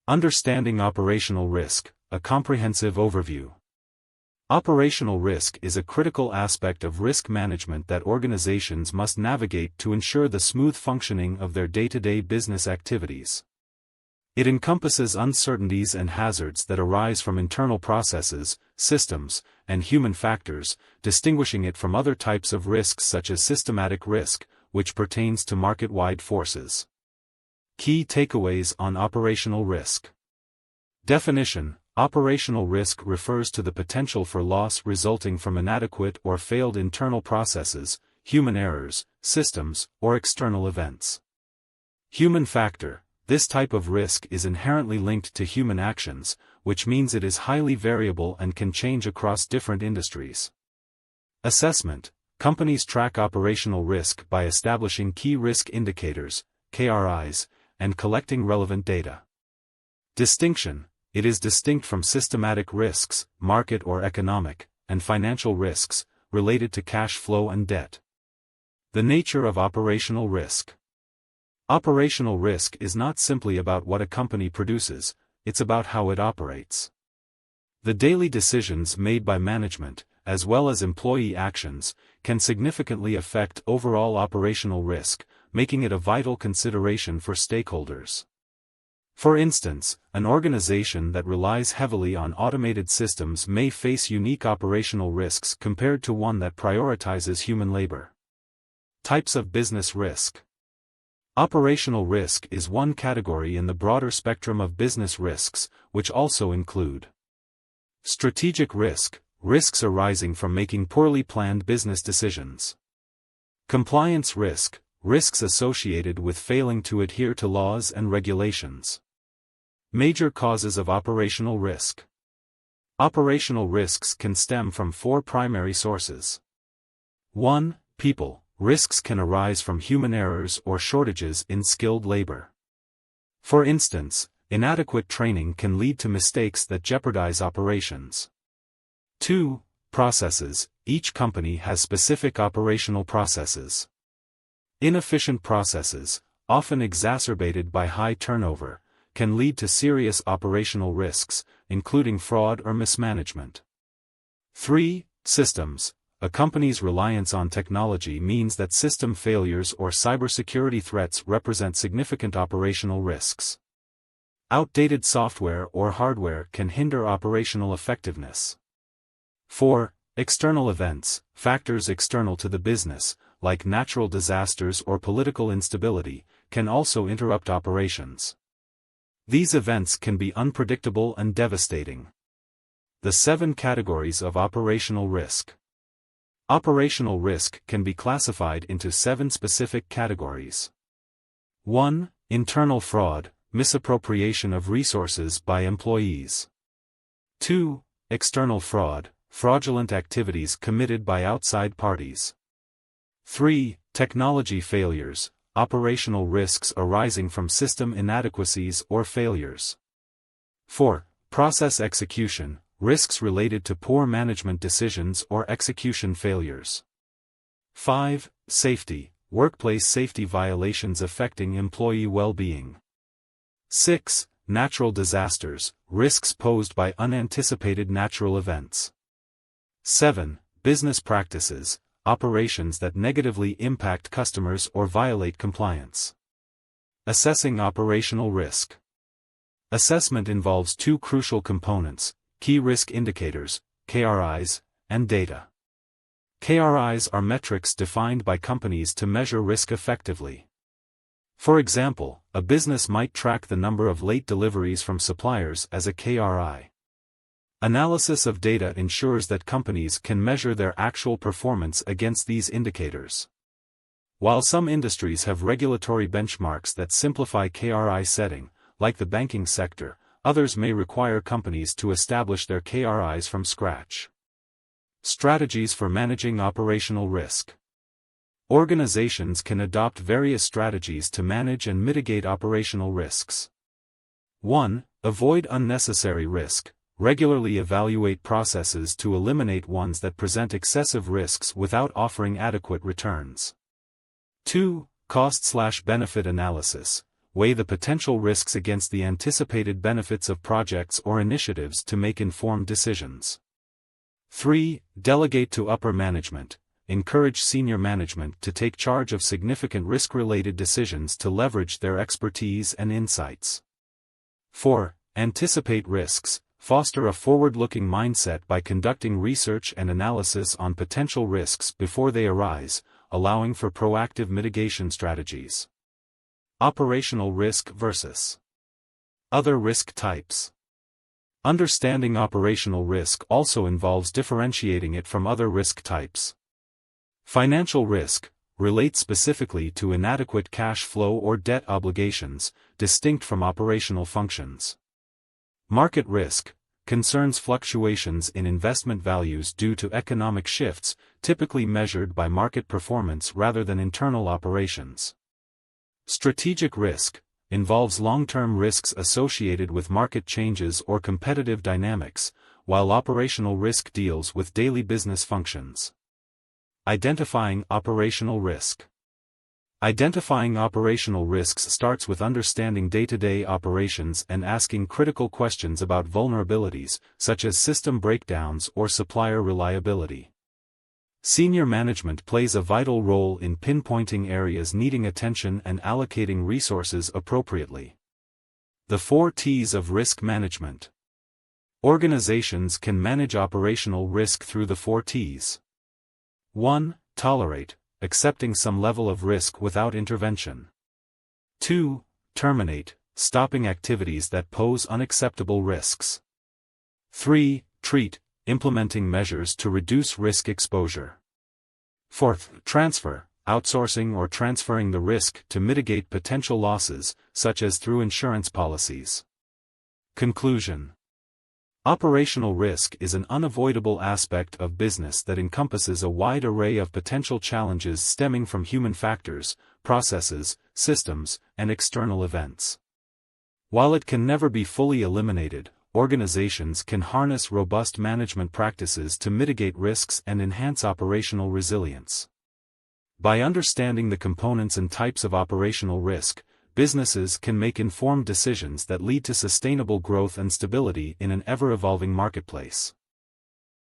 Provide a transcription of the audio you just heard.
Understanding operational risk, a comprehensive overview. Operational risk is a critical aspect of risk management that organizations must navigate to ensure the smooth functioning of their day-to-day business activities. It encompasses uncertainties and hazards that arise from internal processes, systems, and human factors, distinguishing it from other types of risks such as systematic risk, which pertains to market-wide forces. Key takeaways on operational risk. Definition: operational risk refers to the potential for loss resulting from inadequate or failed internal processes, human errors, systems, or external events. Human factor: this type of risk is inherently linked to human actions, which means it is highly variable and can change across different industries. Assessment: companies track operational risk by establishing key risk indicators, KRIs, and collecting relevant data. Distinction: it is distinct from systematic risks, market or economic, and financial risks, related to cash flow and debt. The nature of operational risk. Operational risk is not simply about what a company produces, it's about how it operates. The daily decisions made by management, as well as employee actions, can significantly affect overall operational risk, making it a vital consideration for stakeholders. For instance, an organization that relies heavily on automated systems may face unique operational risks compared to one that prioritizes human labor. Types of business risk. Operational risk is one category in the broader spectrum of business risks, which also include strategic risk, risks arising from making poorly planned business decisions. Compliance risk, risks associated with failing to adhere to laws and regulations. Major causes of operational risk. Operational risks can stem from four primary sources. 1. People. Risks can arise from human errors or shortages in skilled labor. For instance, inadequate training can lead to mistakes that jeopardize operations. 2. Processes. Each company has specific operational processes. Inefficient processes, often exacerbated by high turnover, can lead to serious operational risks, including fraud or mismanagement. 3. Systems. A company's reliance on technology means that system failures or cybersecurity threats represent significant operational risks. Outdated software or hardware can hinder operational effectiveness. 4. External events. Factors external to the business, like natural disasters or political instability, can also interrupt operations. These events can be unpredictable and devastating. The 7 categories of operational risk. Operational risk can be classified into 7 specific categories. 1. Internal fraud, misappropriation of resources by employees. 2. External fraud, fraudulent activities committed by outside parties. 3. Technology failures, operational risks arising from system inadequacies or failures. 4. Process execution, risks related to poor management decisions or execution failures. 5. Safety, workplace safety violations affecting employee well-being. 6. Natural disasters, risks posed by unanticipated natural events. 7. Business practices, operations that negatively impact customers or violate compliance. Assessing operational risk. Assessment involves 2 crucial components: key risk indicators, KRIs, and data. KRIs are metrics defined by companies to measure risk effectively. For example, a business might track the number of late deliveries from suppliers as a KRI. Analysis of data ensures that companies can measure their actual performance against these indicators. While some industries have regulatory benchmarks that simplify KRI setting, like the banking sector, others may require companies to establish their KRIs from scratch. Strategies for managing operational risk. Organizations can adopt various strategies to manage and mitigate operational risks. 1. Avoid unnecessary risk. Regularly evaluate processes to eliminate ones that present excessive risks without offering adequate returns. 2. Cost/benefit analysis. weigh the potential risks against the anticipated benefits of projects or initiatives to make informed decisions. 3. Delegate to upper management. Encourage senior management to take charge of significant risk-related decisions to leverage their expertise and insights. 4. Anticipate risks. Foster a forward-looking mindset by conducting research and analysis on potential risks before they arise, allowing for proactive mitigation strategies. Operational risk versus other risk types. Understanding operational risk also involves differentiating it from other risk types. Financial risk relates specifically to inadequate cash flow or debt obligations, distinct from operational functions. Market risk concerns fluctuations in investment values due to economic shifts, typically measured by market performance rather than internal operations. Strategic risk involves long-term risks associated with market changes or competitive dynamics, while operational risk deals with daily business functions. Identifying operational risk. Identifying operational risks starts with understanding day-to-day operations and asking critical questions about vulnerabilities, such as system breakdowns or supplier reliability. Senior management plays a vital role in pinpointing areas needing attention and allocating resources appropriately. The 4 T's of risk management. Organizations can manage operational risk through the 4 T's. 1. Tolerate, accepting some level of risk without intervention. 2. Terminate, stopping activities that pose unacceptable risks. 3. Treat, implementing measures to reduce risk exposure. 4. Transfer, outsourcing or transferring the risk to mitigate potential losses, such as through insurance policies. Conclusion. Operational risk is an unavoidable aspect of business that encompasses a wide array of potential challenges stemming from human factors, processes, systems, and external events. While it can never be fully eliminated, organizations can harness robust management practices to mitigate risks and enhance operational resilience. By understanding the components and types of operational risk, businesses can make informed decisions that lead to sustainable growth and stability in an ever-evolving marketplace.